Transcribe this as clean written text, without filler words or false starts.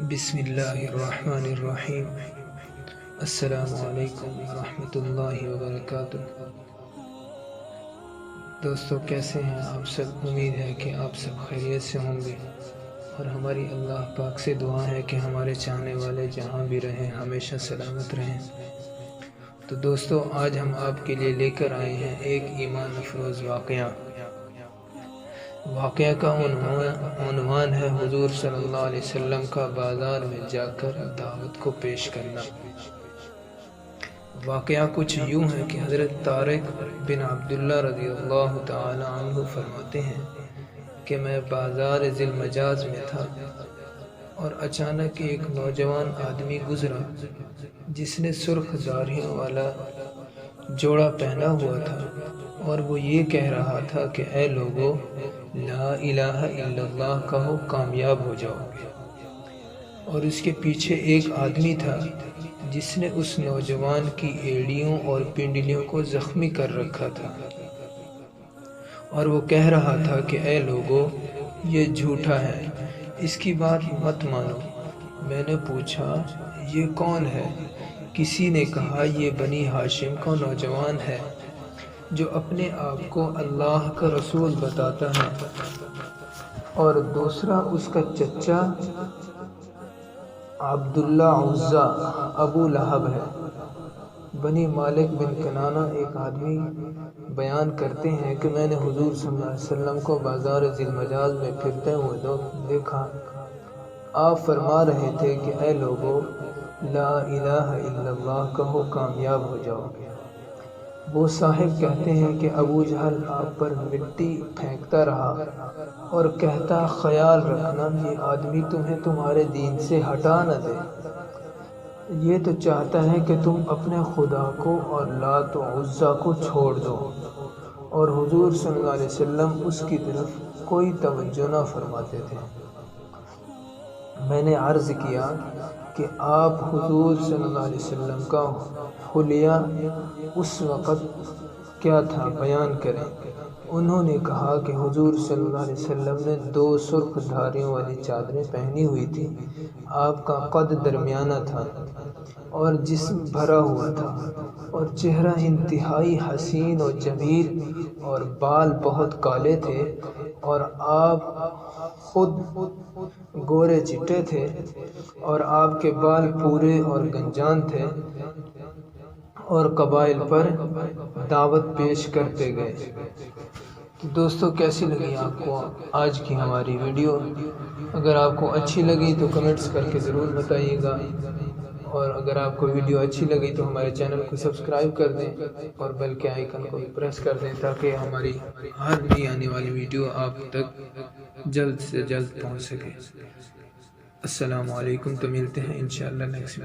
بسم اللہ الرحمن الرحیم۔ السلام علیکم ورحمۃ اللہ وبرکاتہ۔ دوستو کیسے ہیں آپ سب؟ امید ہے کہ آپ سب خیریت سے ہوں گے، اور ہماری اللہ پاک سے دعا ہے کہ ہمارے چاہنے والے جہاں بھی رہیں ہمیشہ سلامت رہیں۔ تو دوستو آج ہم آپ کے لیے لے کر آئے ہیں ایک ایمان افروز واقعہ کا عنوان ہے حضور صلی اللہ علیہ وسلم کا بازار میں جا کر دعوت کو پیش کرنا۔ واقعہ کچھ یوں ہے کہ حضرت طارق بن عبداللہ رضی اللہ تعالی عنہ فرماتے ہیں کہ میں بازار ذی المجاز میں تھا اور اچانک ایک نوجوان آدمی گزرا جس نے سرخ داڑھیوں والا جوڑا پہنا ہوا تھا، اور وہ یہ کہہ رہا تھا کہ اے لوگو، لا الہ الا اللہ کہو، کامیاب ہو جاؤ گے۔ اور اس کے پیچھے ایک آدمی تھا جس نے اس نوجوان کی ایڑیوں اور پنڈلیوں کو زخمی کر رکھا تھا، اور وہ کہہ رہا تھا کہ اے لوگو، یہ جھوٹا ہے، اس کی بات مت مانو۔ میں نے پوچھا یہ کون ہے؟ کسی نے کہا یہ بنی ہاشم کا نوجوان ہے جو اپنے آپ کو اللہ کا رسول بتاتا ہے، اور دوسرا اس کا چچا عبداللہ عزا ابو لہب ہے۔ بنی مالک بن کنانہ ایک آدمی بیان کرتے ہیں کہ میں نے حضور صلی اللہ علیہ وسلم کو بازار ذی المجاز میں پھرتے ہوئے دیکھا۔ آپ فرما رہے تھے کہ اے لوگو، لا الہ الا اللہ کہو، کامیاب ہو جاؤ گے۔ وہ صاحب کہتے ہیں کہ ابو جہل آپ پر مٹی پھینکتا رہا اور کہتا، خیال رکھنا یہ آدمی تمہیں تمہارے دین سے ہٹا نہ دے، یہ تو چاہتا ہے کہ تم اپنے خدا کو اور لات و عزا کو چھوڑ دو۔ اور حضور صلی اللہ علیہ وسلم اس کی طرف کوئی توجہ نہ فرماتے تھے۔ میں نے عرض کیا کہ آپ حضور صلی اللہ علیہ وسلم کا حلیہ اس وقت کیا تھا، بیان کریں۔ انہوں نے کہا کہ حضور صلی اللہ علیہ وسلم نے 2 سرخ دھاریوں والی چادریں پہنی ہوئی تھی، آپ کا قد درمیانہ تھا اور جسم بھرا ہوا تھا، اور چہرہ انتہائی حسین و جمیل، اور بال بہت کالے تھے، اور آپ خود گورے چٹے تھے، اور آپ کے بال پورے اور گنجان تھے، اور قبائل پر دعوت پیش کرتے گئے۔ دوستو کیسی لگی آپ کو آج کی ہماری ویڈیو؟ اگر آپ کو اچھی لگی تو کمنٹس کر کے ضرور بتائیے گا، اور اگر آپ کو ویڈیو اچھی لگی تو ہمارے چینل کو سبسکرائب کر دیں اور بیل کے آئیکن کو بھی پریس کر دیں تاکہ ہماری ہر نئی آنے والی ویڈیو آپ تک جلد سے جلد پہنچ سکے۔ السلام علیکم، تو ملتے ہیں انشاءاللہ نیکسٹ